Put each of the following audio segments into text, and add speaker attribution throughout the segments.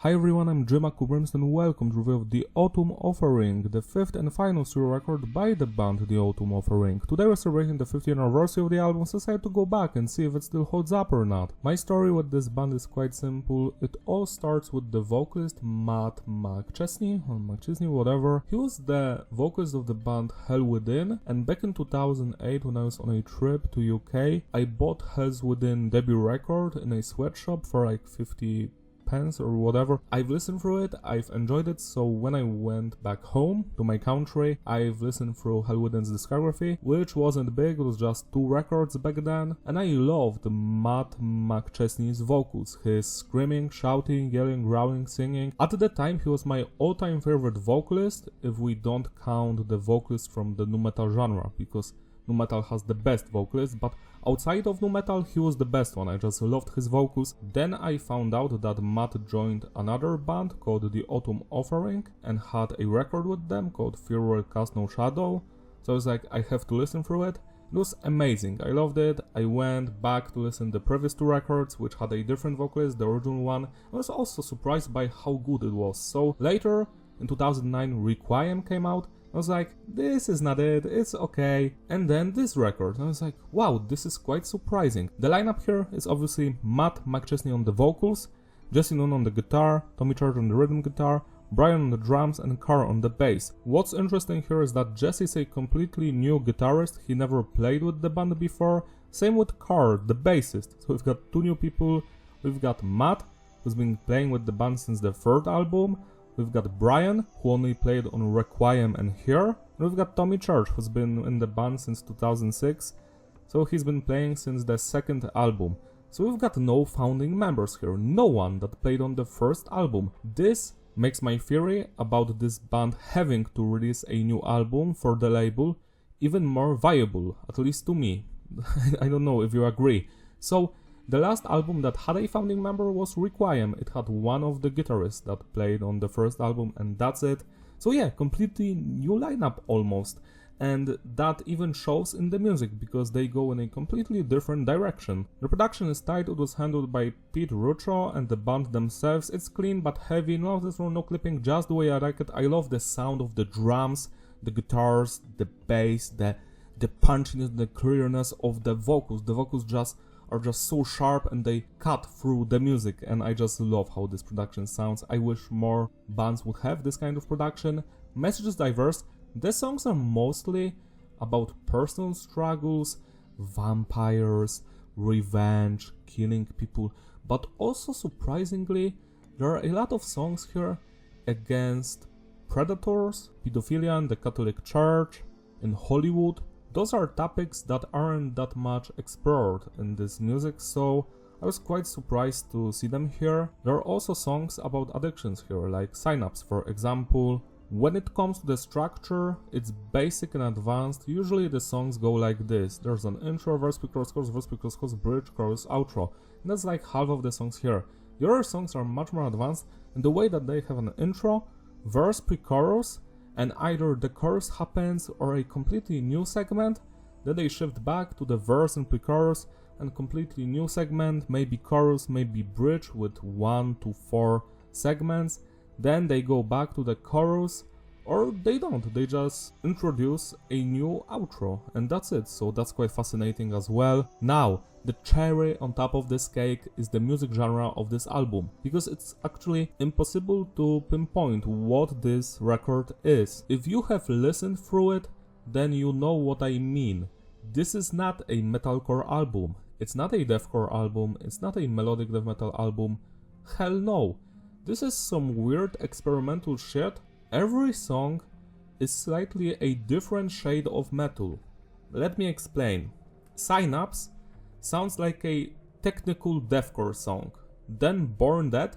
Speaker 1: Hi everyone, I'm Jim Brimst and welcome to review of The Autumn Offering, the fifth and final studio record by the band The Autumn Offering. Today we're celebrating the 50th anniversary of the album, so I decided to go back and see if it still holds up or not. My story with this band is quite simple. It all starts with the vocalist Matt McChesney, or McChesney, whatever. He was the vocalist of the band Hell Within, and back in 2008 when I was on a trip to UK, I bought Hell's Within debut record in a sweatshop for like 50 pence or whatever. I've listened through it, I've enjoyed it, so when I went back home to my country, I've listened through Hell Within's discography, which wasn't big, it was just 2 records back then, and I loved Matt McChesney's vocals, his screaming, shouting, yelling, growling, singing. At the time he was my all-time favorite vocalist, if we don't count the vocalist from the nu metal genre, because nu metal has the best vocalist, but outside of nu metal he was the best one. I just loved his vocals. Then I found out that Matt joined another band called The Autumn Offering and had a record with them called Fear Will Cast No Shadow, so I was like, I have to listen through it. It was amazing, I loved it. I went back to listen to the previous 2 records, which had a different vocalist, the original one. I was also surprised by how good it was. So later, in 2009, Requiem came out. I was like, this is not it, it's okay. And then this record, I was like, wow, this is quite surprising. The lineup here is obviously Matt McChesney on the vocals, Jesse Nunn on the guitar, Tommy Church on the rhythm guitar, Brian on the drums, and Carr on the bass. What's interesting here is that Jesse's a completely new guitarist, he never played with the band before. Same with Carr, the bassist. So we've got 2 new people. We've got Matt, who's been playing with the band since the 3rd album. We've got Brian, who only played on Requiem and Here. And we've got Tommy Church, who's been in the band since 2006. So he's been playing since the 2nd album. So we've got no founding members here, no one that played on the 1st album. This makes my theory about this band having to release a new album for the label even more viable, at least to me. I don't know if you agree. So the last album that had a founding member was Requiem. It had one of the guitarists that played on the 1st album, and that's it. So yeah, completely new lineup almost. And that even shows in the music, because they go in a completely different direction. The production is tight, it was handled by Pete Rucho and the band themselves. It's clean but heavy, no there's no clipping, just the way I like it. I love the sound of the drums, the guitars, the bass, the punchiness, the clearness of the vocals. The vocals are just so sharp and they cut through the music, and I just love how this production sounds. I wish more bands would have this kind of production. Message is diverse. The songs are mostly about personal struggles, vampires, revenge, killing people, but also surprisingly there are a lot of songs here against predators, pedophilia in the Catholic Church, in Hollywood. Those are topics that aren't that much explored in this music, so I was quite surprised to see them here. There are also songs about addictions here, like Synapse, for example. When it comes to the structure, it's basic and advanced. Usually the songs go like this. There's an intro, verse, pre-chorus, chorus, verse, pre-chorus, chorus, bridge, chorus, outro. And that's like half of the songs here. The other songs are much more advanced in the way that they have an intro, verse, pre-chorus, and either the chorus happens or a completely new segment, then they shift back to the verse and pre-chorus, and completely new segment, maybe chorus, maybe bridge with 1 to 4 segments, then they go back to the chorus, or they don't, they just introduce a new outro, and that's it. So that's quite fascinating as well. Now, the cherry on top of this cake is the music genre of this album, because it's actually impossible to pinpoint what this record is. If you have listened through it, then you know what I mean. This is not a metalcore album, it's not a deathcore album, it's not a melodic death metal album, hell no. This is some weird experimental shit. Every song is slightly a different shade of metal. Let me explain. Synapse sounds like a technical deathcore song. Then Born Dead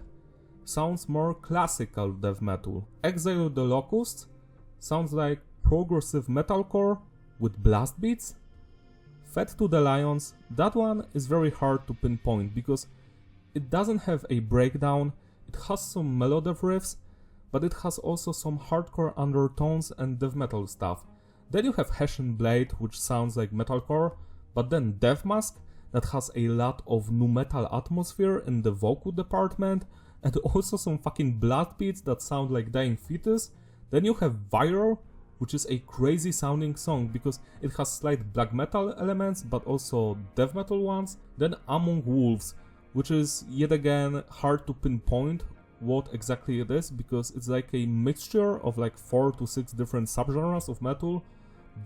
Speaker 1: sounds more classical death metal. Exile of the Locusts sounds like progressive metalcore with blast beats. Fed to the Lions, that one is very hard to pinpoint because it doesn't have a breakdown. It has some melodic riffs, but it has also some hardcore undertones and death metal stuff. Then you have Hessian Blade, which sounds like metalcore, but then Death Mask, that has a lot of nu metal atmosphere in the vocal department, and also some fucking blood beats that sound like dying fetus. Then you have Viral, which is a crazy sounding song because it has slight black metal elements but also death metal ones. Then Among Wolves, which is yet again hard to pinpoint what exactly it is because it's like a mixture of like 4 to 6 different subgenres of metal.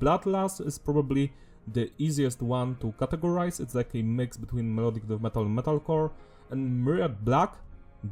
Speaker 1: Bloodlust is probably the easiest one to categorize. It's like a mix between melodic death metal and metalcore. And Myriad Black,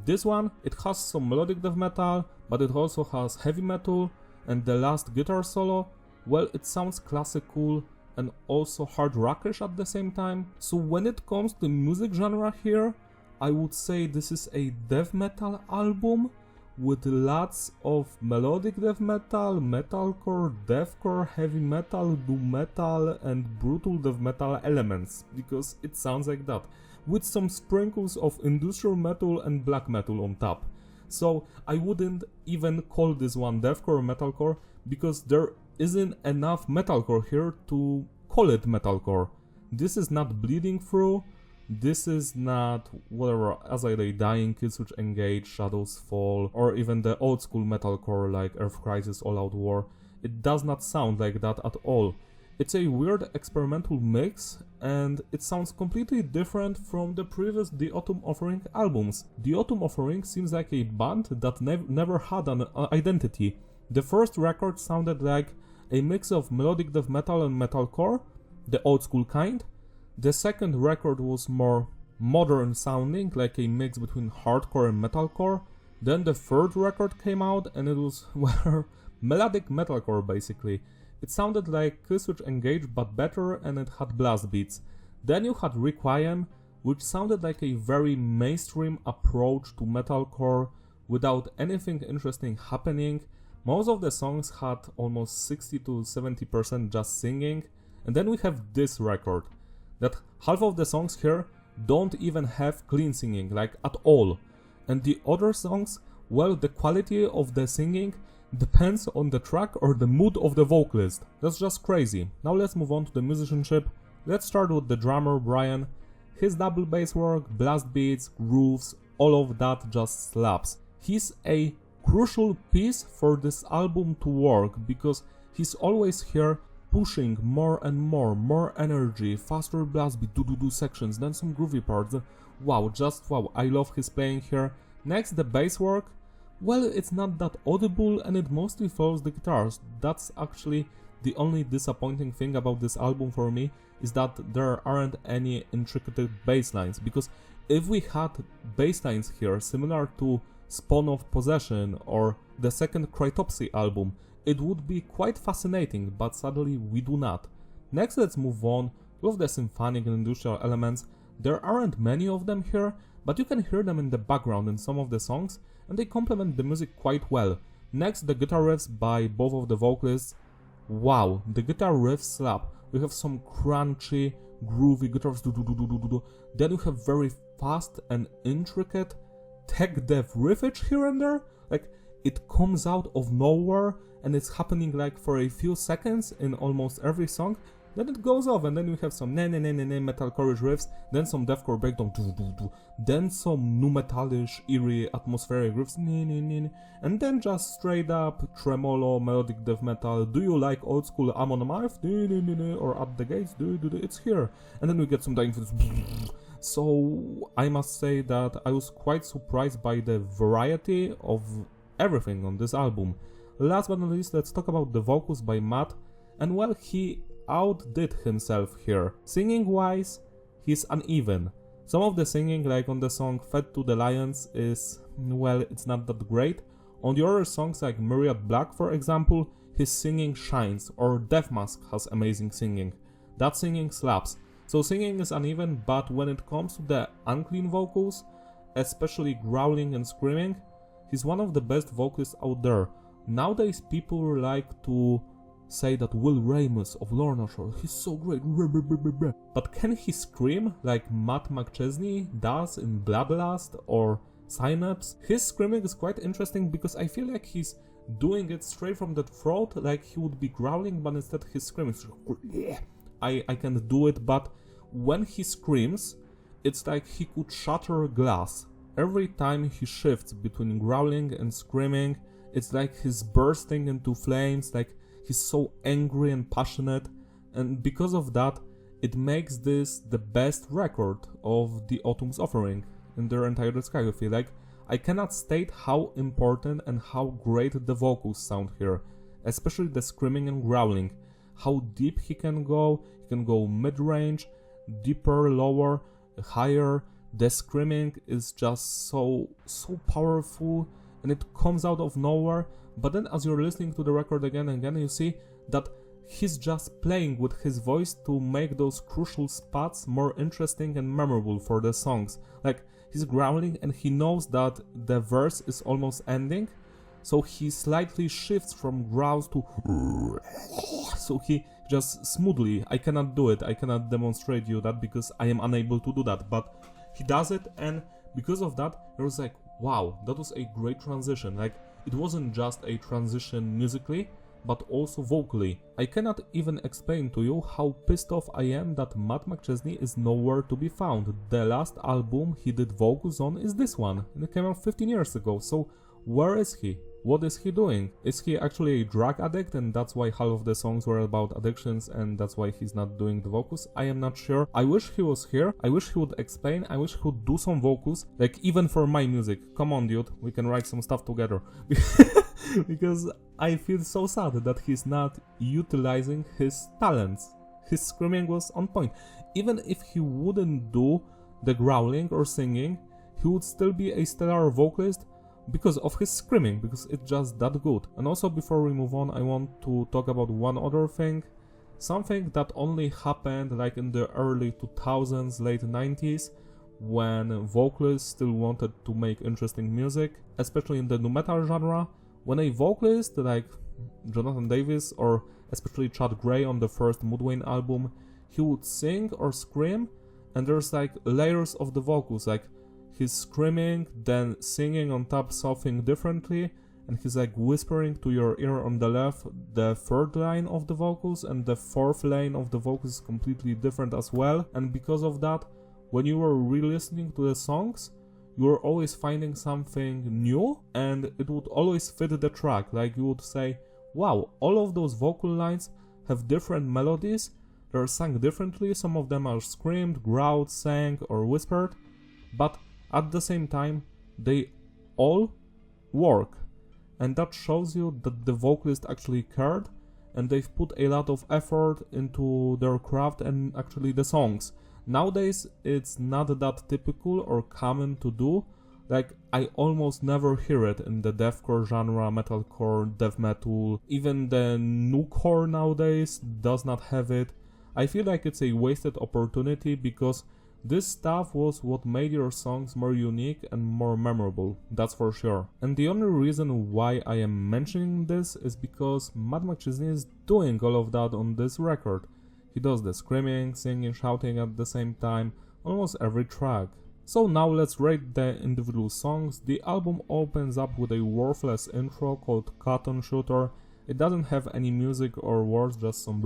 Speaker 1: this one, it has some melodic death metal, but it also has heavy metal. And the last guitar solo, well, it sounds classical and also hard rockish at the same time. So when it comes to music genre here, I would say this is a death metal album with lots of melodic death metal, metalcore, deathcore, heavy metal, doom metal and brutal death metal elements, because it sounds like that, with some sprinkles of industrial metal and black metal on top. So I wouldn't even call this one deathcore or metalcore, because there isn't enough metalcore here to call it metalcore. This is not Bleeding Through, this is not whatever, As I Lay Dying, Kill Switch Engage, Shadows Fall, or even the old school metalcore like Earth Crisis, All Out War. It does not sound like that at all. It's a weird experimental mix, and it sounds completely different from the previous The Autumn Offering albums. The Autumn Offering seems like a band that never had an identity. The first record sounded like a mix of melodic death metal and metalcore, the old school kind. The second record was more modern sounding, like a mix between hardcore and metalcore. Then the third record came out and it was, well, melodic metalcore basically. It sounded like Kill Switch Engage but better, and it had blast beats. Then you had Requiem, which sounded like a very mainstream approach to metalcore without anything interesting happening. Most of the songs had almost 60 to 70% just singing. And then we have this record, that half of the songs here don't even have clean singing, like at all. And the other songs, well, the quality of the singing depends on the track or the mood of the vocalist. That's just crazy. Now let's move on to the musicianship. Let's start with the drummer Brian. His double bass work, blast beats, grooves, all of that just slaps. He's a crucial piece for this album to work because he's always here pushing more and more energy, faster blast beat, do sections, then some groovy parts. Wow, just wow, I love his playing here. Next, the bass work. Well, it's not that audible and it mostly follows the guitars. That's actually the only disappointing thing about this album for me, is that there aren't any intricate bass lines, because if we had bass lines here similar to Spawn of Possession or the second Cryptopsy album, it would be quite fascinating, but sadly we do not. Next, let's move on with the symphonic and industrial elements. There aren't many of them here, but you can hear them in the background in some of the songs, and they complement the music quite well. Next, the guitar riffs by both of the vocalists. Wow, the guitar riffs slap. We have some crunchy, groovy guitars, Then we have very fast and intricate tech dev riffage here and there. Like, it comes out of nowhere and it's happening like for a few seconds in almost every song. Then it goes off, and then we have some metalcore riffs, then some deathcore breakdown, then some nu metalish, eerie, atmospheric riffs, and then just straight up tremolo, melodic death metal. Do you like old school Amon Amarth? Or At the Gates? It's here. And then we get some dying fetus. So I must say that I was quite surprised by the variety of everything on this album. Last but not least, let's talk about the vocals by Matt. And well, he outdid himself here. Singing wise, he's uneven. Some of the singing, like on the song Fed to the Lions, is, well, it's not that great. On the other songs like Myriad Black, for example, his singing shines, or Death Mask has amazing singing. That singing slaps. So singing is uneven, but when it comes to the unclean vocals, especially growling and screaming, he's one of the best vocalists out there. Nowadays people like to say that Will Ramus of Lorna Shore, he's so great, but can he scream like Matt McChesney does in Bloodlust or Synapse? His screaming is quite interesting because I feel like he's doing it straight from the throat, like he would be growling, but instead he's screaming. I can do it, but when he screams, it's like he could shatter glass. every time he shifts between growling and screaming, it's like he's bursting into flames, like he's so angry and passionate, and because of that, it makes this the best record of the Autumn's Offering in their entire discography. Like, I cannot state how important and how great the vocals sound here, especially the screaming and growling, how deep he can go mid-range, deeper, lower, higher. The screaming is just so powerful, and it comes out of nowhere, but then as you're listening to the record again and again, you see that he's just playing with his voice to make those crucial spots more interesting and memorable for the songs. Like, he's growling and he knows that the verse is almost ending, so he slightly shifts from growls to so he just smoothly, I cannot do it, I cannot demonstrate you that because I am unable to do that, but he does it, and because of that, it was like, wow, that was a great transition. Like, it wasn't just a transition musically, but also vocally. I cannot even explain to you how pissed off I am that Matt McChesney is nowhere to be found. The last album he did vocals on is this one, and it came out 15 years ago, so where is he? What is he doing? Is he actually a drug addict and that's why half of the songs were about addictions and that's why he's not doing the vocals? I am not sure. I wish he was here. I wish he would explain. I wish he would do some vocals, like even for my music. Come on, dude, we can write some stuff together. Because I feel so sad that he's not utilizing his talents. His screaming was on point. Even if he wouldn't do the growling or singing, he would still be a stellar vocalist because of his screaming, because it's just that good. And also, before we move on, I want to talk about one other thing. Something that only happened like in the early 2000s, late 90s, when vocalists still wanted to make interesting music, especially in the nu metal genre. When a vocalist like Jonathan Davis or especially Chad Gray on the first Mudvayne album, he would sing or scream, and there's like layers of the vocals, like he's screaming, then singing on top something differently, and he's like whispering to your ear on the left the third line of the vocals, and the fourth line of the vocals is completely different as well. And because of that, when you were re-listening to the songs, you were always finding something new, and it would always fit the track. Like, you would say, wow, all of those vocal lines have different melodies, they're sung differently, some of them are screamed, growled, sang, or whispered, but at the same time, they all work, and that shows you that the vocalist actually cared, and they've put a lot of effort into their craft and actually the songs. Nowadays, it's not that typical or common to do. Like, I almost never hear it in the deathcore genre, metalcore, death metal. Even the nucore nowadays does not have it. I feel like it's a wasted opportunity because this stuff was what made your songs more unique and more memorable, that's for sure. And the only reason why I am mentioning this is because Matt McChesney is doing all of that on this record. He does the screaming, singing, shouting at the same time, almost every track. So now let's rate the individual songs. The album opens up with a worthless intro called Cotton Shooter. It doesn't have any music or words, just some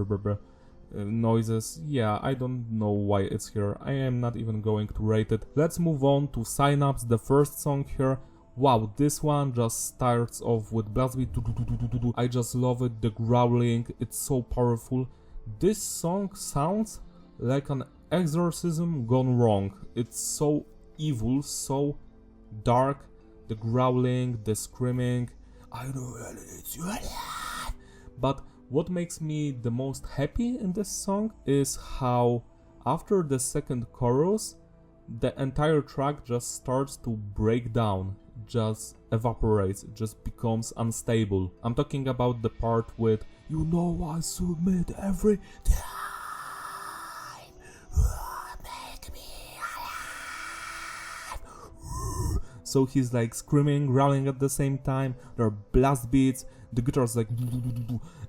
Speaker 1: noises. Yeah, I don't know why it's here. I am not even going to rate it. Let's move on to Synapse, the first song here. Wow, this one just starts off with blast beat. I just love it, the growling, it's so powerful. This song sounds like an exorcism gone wrong. It's so evil, so dark. The growling, the screaming. I know it's you. But what makes me the most happy in this song is how after the second chorus, the entire track just starts to break down, just evaporates, it just becomes unstable. I'm talking about the part with, you know I submit every time, make me alive. So he's like screaming, growling at the same time, there are blast beats, the guitar's like,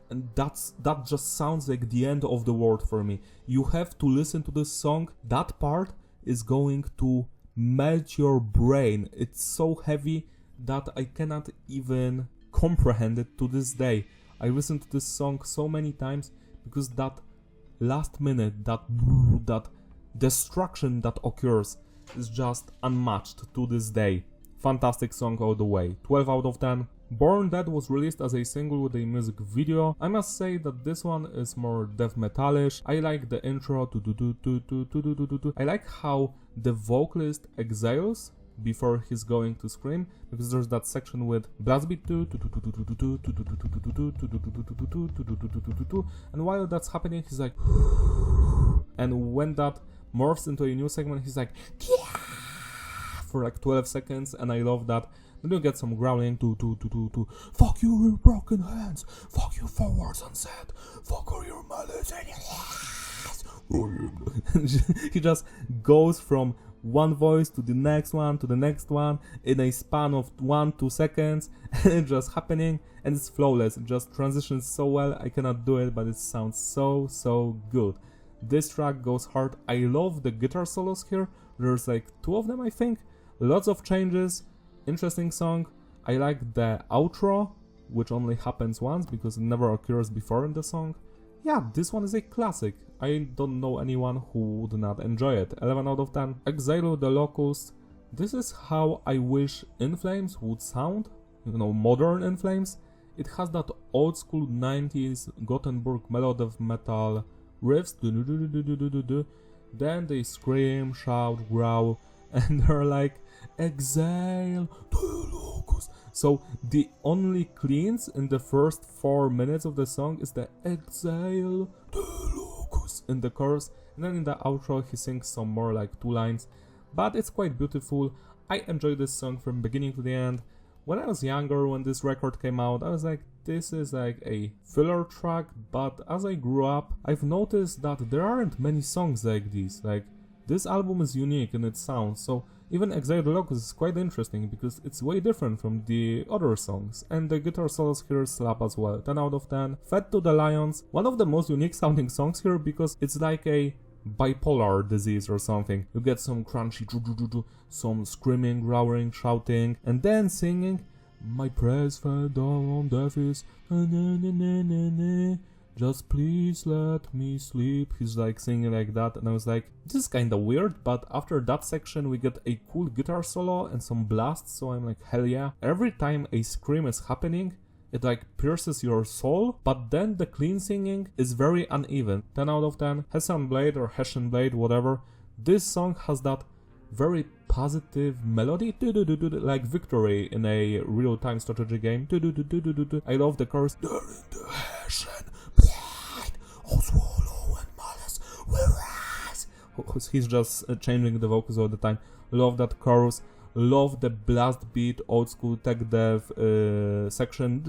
Speaker 1: and that just sounds like the end of the world for me. You have to listen to this song. That part is going to melt your brain. It's so heavy that I cannot even comprehend it to this day. I listened to this song so many times because that last minute, that destruction that occurs, is just unmatched to this day. Fantastic song all the way, 12 out of 10. Born Dead was released as a single with a music video. I must say that this one is more death metalish. I like the intro. I like how the vocalist exhales before he's going to scream, because there's that section with blast beat, and while that's happening he's like, and when that morphs into a new segment he's like for like 12 seconds, and I love that. Then you get some growling fuck you, your broken hands, fuck you forwards and set, fuck all your malice. He just goes from one voice to the next one in a span of 1-2 seconds, and it's just happening, and it's flawless. It just transitions so well. I cannot do it, but it sounds so good. This track goes hard. I love the guitar solos here. There's like 2 of them, I think. Lots of changes. Interesting song. I like the outro, which only happens once because it never occurs before in the song. Yeah, this one is a classic. I don't know anyone who would not enjoy it. 11 out of 10. Exile the Locusts. This is how I wish In Flames would sound. You know, modern In Flames. It has that old school 90s Gothenburg melodeath metal riffs. Then they scream, shout, growl, and they're like, exile the Locusts. So the only cleans in the first 4 minutes of the song is the exile the Locusts in the chorus, and then in the outro he sings some more like 2 lines, but it's quite beautiful. I enjoyed this song from beginning to the end. When I was younger, when this record came out, I was like, this is like a filler track, but as I grew up, I've noticed that there aren't many songs like these. Like, this album is unique in its sound, so even Exile the Locusts is quite interesting because it's way different from the other songs, and the guitar solos here slap as well. 10 out of 10. Fed to the Lions, one of the most unique sounding songs here because it's like a bipolar disease or something. You get some crunchy, some screaming, growling, shouting, and then singing. My prayers fell down on death is just please let me sleep. He's like singing like that, and I was like, this is kinda weird, but after that section we get a cool guitar solo and some blasts, so I'm like, hell yeah. Every time a scream is happening, it like pierces your soul, but then the clean singing is very uneven. 10 out of 10. Hessian Blade or Hessian Blade, whatever. This song has that very positive melody, like victory in a real-time strategy game. I love the chorus. They're in the Hessian Blade, oh swallow and malice will rise. He's just changing the vocals all the time. Love that chorus. Love the blast beat, old school tech dev section.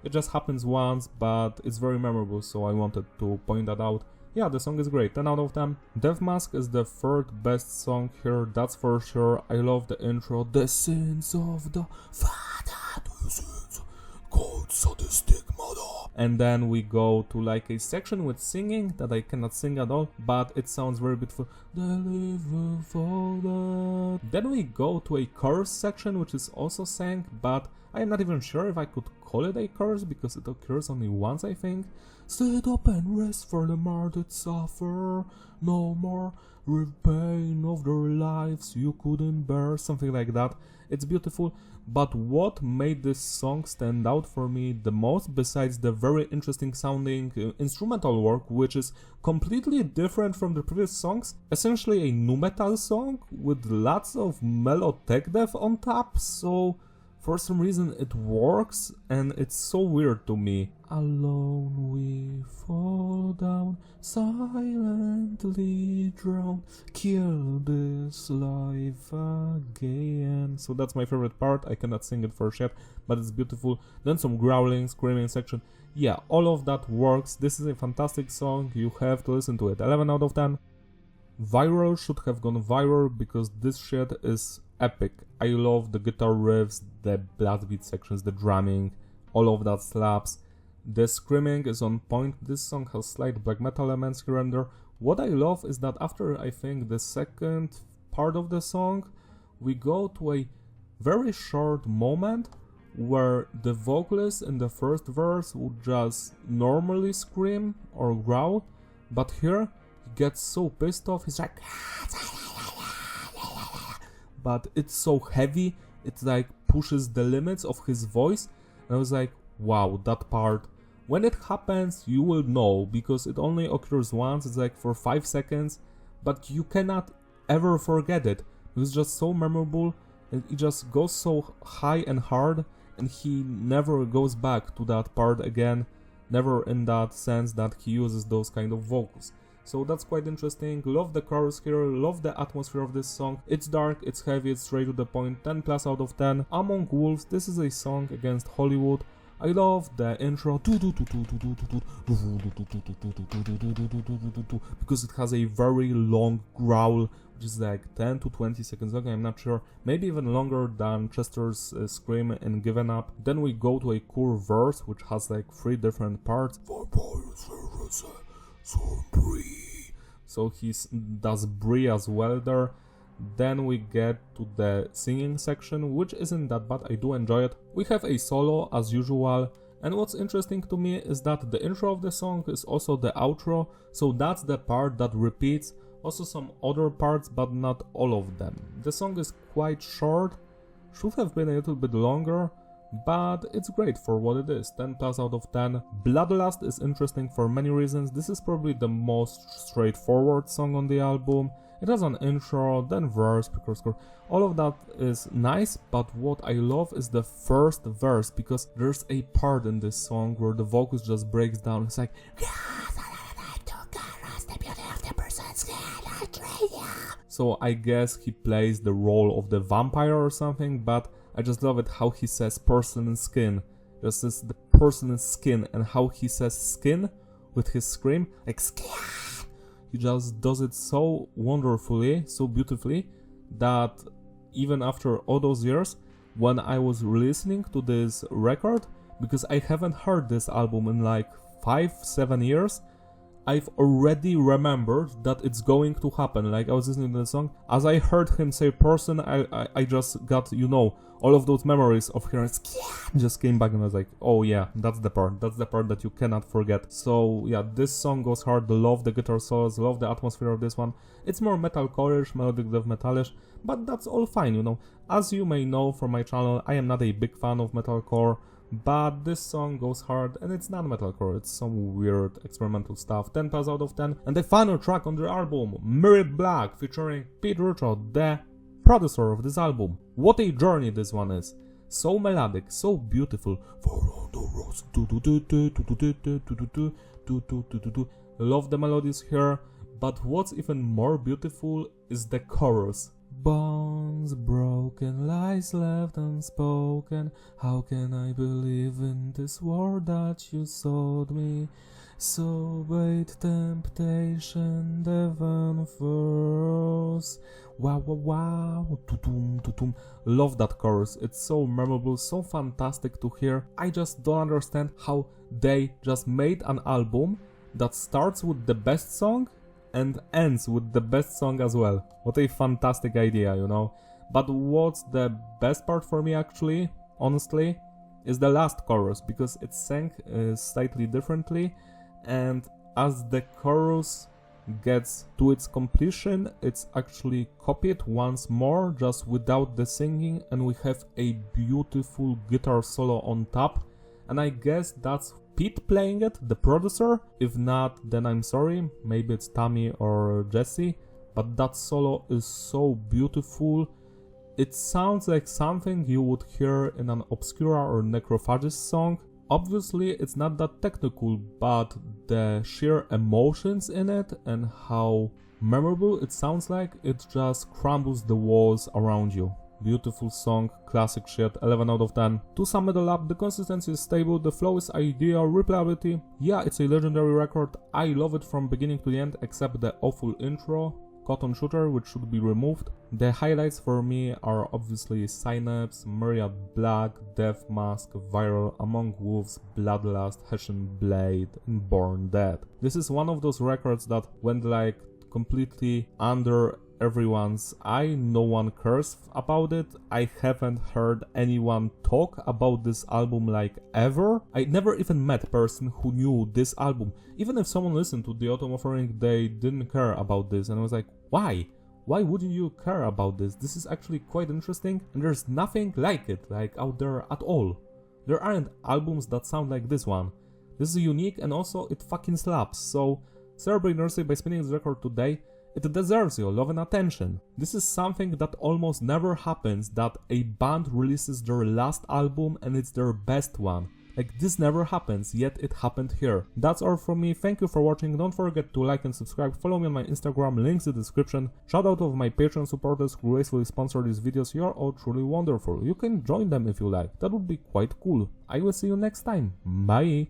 Speaker 1: It just happens once, but it's very memorable, so I wanted to point that out. Yeah, the song is great, 10 out of 10. Death Mask is the 3rd best song here, that's for sure. I love the intro. The sins of the father, the sins, cold sadistic mother. And then we go to like a section with singing that I cannot sing at all, but it sounds very beautiful. Deliver for that. Then we go to a chorus section which is also sang, but I am not even sure if I could call it a chorus because it occurs only once, I think. Sit up and rest for the martyred suffer no more with pain of their lives you couldn't bear, something like that. It's beautiful, but what made this song stand out for me the most, besides the very interesting sounding instrumental work, which is completely different from the previous songs, essentially a nu metal song with lots of mellow tech dev on top, so for some reason it works, and it's so weird to me. Alone we fall down, silently drown, kill this life again. So that's my favorite part. I cannot sing it for shit, but it's beautiful. Then some growling, screaming section. Yeah, all of that works. This is a fantastic song. You have to listen to it. 11 out of 10. Viral should have gone viral because this shit is epic. I love the guitar riffs, the blast beat sections, the drumming, all of that slaps. The screaming is on point. This song has slight black metal elements here and there. What I love is that after, I think, the second part of the song, we go to a very short moment where the vocalist in the first verse would just normally scream or growl, but here he gets so pissed off, he's like but it's so heavy, it like pushes the limits of his voice, and I was like, wow, that part. When it happens, you will know, because it only occurs once, it's like for 5 seconds, but you cannot ever forget it. It's just so memorable, and it just goes so high and hard, and he never goes back to that part again, never in that sense that he uses those kind of vocals. So that's quite interesting. Love the chorus here, love the atmosphere of this song. It's dark, it's heavy, it's straight to the point, 10 plus out of 10. Among Wolves, this is a song against Hollywood. I love the intro because it has a very long growl, which is like 10 to 20 seconds long, I'm not sure, maybe even longer than Chester's scream in Given Up. Then we go to a core verse, which has like 3 different parts. So he does Brie as well there. Then we get to the singing section, which isn't that bad, I do enjoy it. We have a solo as usual, and what's interesting to me is that the intro of the song is also the outro, so that's the part that repeats, also some other parts but not all of them. The song is quite short, should have been a little bit longer, but it's great for what it is, 10 plus out of 10. Bloodlust is interesting for many reasons. This is probably the most straightforward song on the album. It has an intro, then verse, pre-chorus, chorus. All of that is nice, but what I love is the first verse, because there's a part in this song where the vocals just breaks down. It's like, so I guess he plays the role of the vampire or something, but I just love it how he says person skin. Just says the person skin, and how he says skin with his scream, like skin. He just does it so wonderfully, so beautifully, that even after all those years, when I was listening to this record, because I haven't heard this album in like 5-7 years, I've already remembered that it's going to happen. Like, I was listening to the song, as I heard him say person, I just got, you know, all of those memories of hearing just came back, and I was like, oh yeah, that's the part that you cannot forget. So yeah, this song goes hard. Love the guitar solos, love the atmosphere of this one. It's more metalcore-ish, melodic death metalish, but that's all fine, you know. As you may know from my channel, I am not a big fan of metalcore, but this song goes hard, and it's not metalcore, it's some weird experimental stuff. 10 plus out of 10. And the final track on the album, Myriad Black, featuring Pete Richard, the producer of this album. What a journey this one is. So melodic, so beautiful. Love the melodies here, but what's even more beautiful is the chorus. Bones broken, lies left unspoken. How can I believe in this word that you sold me? So bait temptation, heaven furrows. Wow, wow, wow, tutum, tutum. Love that chorus, it's so memorable, so fantastic to hear. I just don't understand how they just made an album that starts with the best song and ends with the best song as well. What a fantastic idea, you know. But what's the best part for me actually, honestly, is the last chorus, because it's sang slightly differently, and as the chorus gets to its completion, it's actually copied once more, just without the singing, and we have a beautiful guitar solo on top, and I guess that's Pete playing it, the producer. If not, then I'm sorry, maybe it's Tommy or Jesse, but that solo is so beautiful. It sounds like something you would hear in an Obscura or Necrophagist song. Obviously it's not that technical, but the sheer emotions in it and how memorable it sounds like, it just crumbles the walls around you. Beautiful song, classic shit, 11 out of 10. To sum it all up, the consistency is stable, the flow is ideal, replayability, yeah, it's a legendary record. I love it from beginning to the end, except the awful intro, Cotton Shooter, which should be removed. The highlights for me are obviously Synapse, Myriad Black, Death Mask, Viral, Among Wolves, Bloodlust, Hessian Blade, and Born Dead. This is one of those records that went like completely under everyone's eye. No one cares about it. I haven't heard anyone talk about this album like ever. I never even met a person who knew this album. Even if someone listened to the Autumn Offering, they didn't care about this, and I was like, why? Why wouldn't you care about this? This is actually quite interesting, and there's nothing like it, like, out there at all. There aren't albums that sound like this one. This is unique, and also it fucking slaps, so celebrate Nursery by spinning this record today. It deserves your love and attention. This is something that almost never happens, that a band releases their last album and it's their best one. Like, this never happens, yet it happened here. That's all from me, thank you for watching, don't forget to like and subscribe, follow me on my Instagram, links in the description. Shout out of my Patreon supporters who gracefully sponsor these videos, you're all truly wonderful. You can join them if you like, that would be quite cool. I will see you next time, bye!